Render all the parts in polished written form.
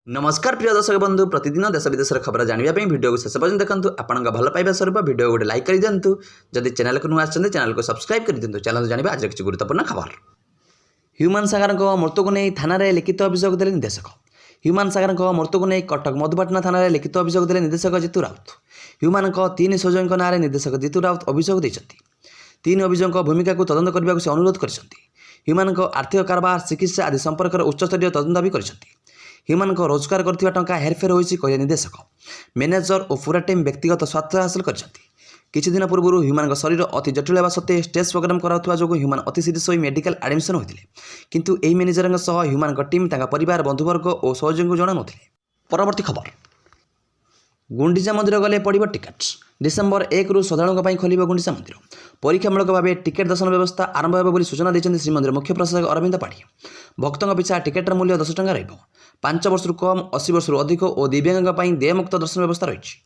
नमस्कार प्रिय दर्शक बंधु प्रतिदिन देश विदेश खबर जानवाई भिडियो को शेष पर्यटन देखो आपण भल पाइबा स्वरूप भिडियो गोटे लाइक कर दिंतु जदि चैनल को नुआ आछन चैनल को सब्सक्राइब कर दिंतु चैनल जानवा आज किसी गुरुत्वपूर्ण खबर। ह्यूमान सागर मृत्यु को नहीं थाना लिखित अभियोग देले निर्देशक। ह्यूमान सागर मृत्यु को नहीं कटक मधुपाटना थाना लिखित अभियोग देले निर्देशक जितू राउत। ह्यूमान तीन सजों नाँ निर्देशक जितू राउत अभियोग देते। तीन अभियोग भूमिका को तदंत करने से अनुरोध कर ह्यूमान आर्थिक कारबार चिकित्सा आदि संपर्क उच्चस्तरीय तदंत भी कर ह्यूमान रोजगार करथिबा टंका हेरफेर होइछि कहले निर्देशक। मैनेजर और पूरा टीम व्यक्तिगत स्वार्थ हासिल करछंती। किछि दिन पूर्व ह्यूमान शरीर अति जटिल होगा सत्वे स्टेज प्रोग्राम कराउथुवा जोगु ह्यूमान अति सीरियस होई मेडिकल एडमिशन होइतिले किंतु एही मैनेजरंग सह ह्यूमान टीम तांका परिवार बंधुवर्ग और सहयोगी जणा नथिले। परवर्ती खबर गुंडीचा मंदिर गले पड़िबो टिकट। डिसेम्बर 1 रु श्रद्धालुओं पर खोल गुंडीचा मंदिर परीक्षामूलक भाव टिकेट दर्शन व्यवस्था आरंभ होगा सूचना देते श्रीमंदिर मुख्य प्रशासक अरविंद पाढ़ी। भक्तों पिछा टिकेटर मूल्य 10 टଙ୍କା रहिबो। 5 वर्ष कम 80 वर्ष अधिक और दिव्यांगों पर देयमुक्त दर्शन व्यवस्था रही।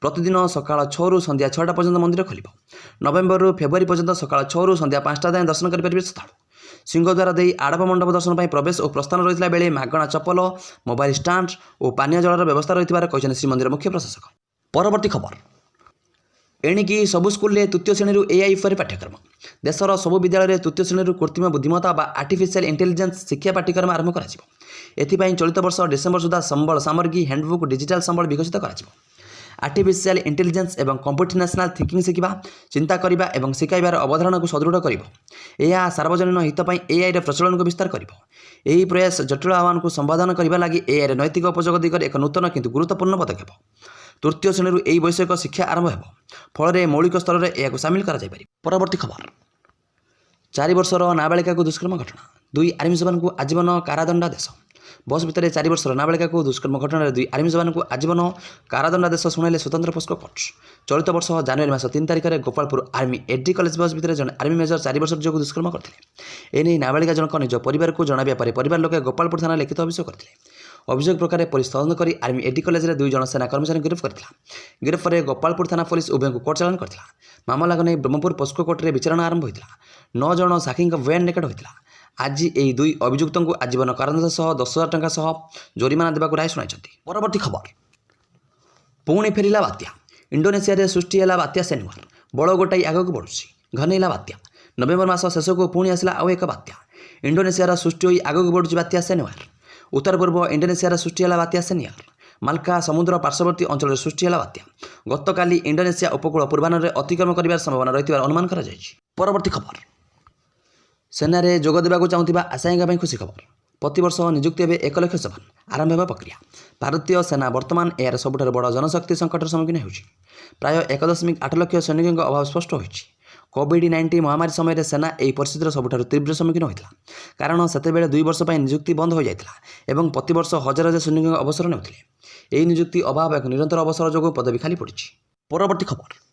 प्रतिदिन सकाळ 6 रु संध्या 6टा पर्यंत मंदिर खोल। नवेम्बर रु फेब्रुआरी पर्यंत सकाळ 6 रु संध्या 5टा जाए दर्शन करेंगे श्रद्धालु। सिंहद्वार दे आड़प मंडप दर्शन पर प्रवेश और प्रस्थान रही बेले मागणा चप्पल मोबाइल स्टाण्ड और पानीय जलर व्यवस्था रही श्रीमंदिर मुख्य प्रशासक। परवर्ती खबर एणिकी सबु स्कूल तृतीय श्रेणी एआई पर पाठ्यक्रम। देशर सबु विद्यालय तृतीय श्रेणी कृत्रिम बुद्धिमत्ता बा आर्टिफिशियल इंटेलिजेंस शिक्षा पाठ्यक्रम आरंभ कर चलित वर्ष डिसेम्बर सुधा संबल सामग्री हैंडबुक डिजिटल संबल विकसित कर आर्टिफिशियल इंटेलिजेंस एवं कंप्यूटेशनल थिंकिंग शिखा चिंता करने और शिखाइबार अवधारणा को सुदृढ़ कर सार्वजनीन हित एआई प्रचलन को विस्तार कर प्रयास जटिल आह्वान को संबोधन करने लगी एआई नैतिक उपयोग दिगरे एक नूतन किंतु गुरुत्वपूर्ण पदक्षेप। तृतीय श्रेणी यही वैषयिक शिक्षा आरंभ हो फल मौलिक स्तर में यह सामिल कर। परवर्ती खबर 4 वर्षर नाबालिका को दुष्कर्म घटना 2 आर्मी जवान को आजीवन कारादंडादेश। बस भितर 4 वर्षर नाबालिका को दुष्कर्म घटना 2 आर्मी जवान को आजीवन कारादंडादेश शुणाइले स्वतंत्र पोस्को कोर्ट। चलित वर्ष जनवरी मास 3 तारिख में गोपालपुर आर्मी एडी कॉलेज बस भितर जन आर्मी मेजर 4 वर्ष जो दुष्कर्म करते एने नाबालिका जनक निज परिवार को जणाया पर परिवार लोके गोपालपुर थाना लिखित अभियोग करते। अभियोग प्रकार पुलिस तदंत कर आर्मी एडी कॉलेज में 2 जन सेना कर्मचारी गिरफ्त करथिला। गिरफ्त पर गोपालपुर थाना पुलिस उभय को कोर्ट चालान करथिला। मामला को नहीं ब्रह्मपुर पोस्को कोर्ट में विचारणा आरंभ होता। 9 जन साक्षी बयान रेकर्ड होता। आज यही 2 अभियुक्त को आजीवन कारादंड 10,000 टंका सह जोरिमाना देवाक राय शुणाई। परवर्ती खबर पुणी फेरिला बात्या। इंडोनेशिया सृष्टि है बात्या सेनुआर बड़ गोटाई आगक बढ़ुची घनैला बात्या। नवेम्बर मास शेष को पुणी आसला आउ एक बात्या। इंडोनेशिया सृष्टि होई आगक बढ़ुची बात्या सेनुआर। उत्तर पूर्व इंडोनेशिया सृष्टि है बात्या सेनियर माल्का समुद्र पार्श्ववर्ती अंचल सृष्टि है बात्या। गतकाली इंडोनेशिया उपकूल पूर्वाह्न अतिक्रम कर संभावना रही अनुमान कर। परवर्ती खबर सेना रे जोग देवाक चाहूबा आशायींका खुशी खबर। प्रतिवर्ष नियुक्ति हे 1 लाख जवान आरंभ होगा प्रक्रिया। भारतीय सेना वर्तमान यार सबुठ बड़ जनशक्ति संकटर सम्मुखीन हो प्राय 1.8 लाख सैनिकों अभाव स्पष्ट होती। कोविड-19 महामारी समय सेना यही परिस्थितिर सबुठ तीव्र सम्मुखीन होता कारण सेतेबेले 2 वर्ष नियुक्ति बंद हो जाता एवं प्रतिवर्ष हजार हजार सैनिकों अवसर नेउथिले। यही नियुक्ति अभाव एक निरंतर अवसर जो पदवी खाली पड़ी। परवर्ती खबर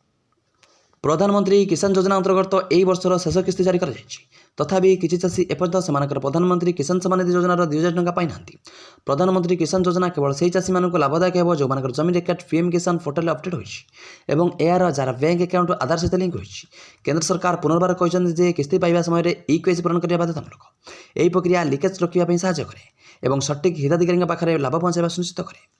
प्रधानमंत्री किसान योजना अंतर्गत यही वर्षर शेष किस्ती जारी कर तथापि किसी चाषी एपर्यंत से प्रधानमंत्री किसान सम्मान निधि योजनार 2,000 टंका पाई नांती। प्रधानमंत्री किसान योजना केवल से चाषी मानक लाभदायक हो जो जमीन रेकर्ड पीएम किसान पोर्टाल अपडेट होती एआर जार बैंक अकाउंट आधार सहित लिंक होती। केंद्र सरकार पुनर्बार कहते किस्ती पाइबा समय EKYC पूरण करने बाध्यतामूलक। यही प्रक्रिया लिकेज रोकने साहाय्य करे और सठिक हिताधिकारी पाखे लाभ पहुंचाइबा सुनिश्चित करे।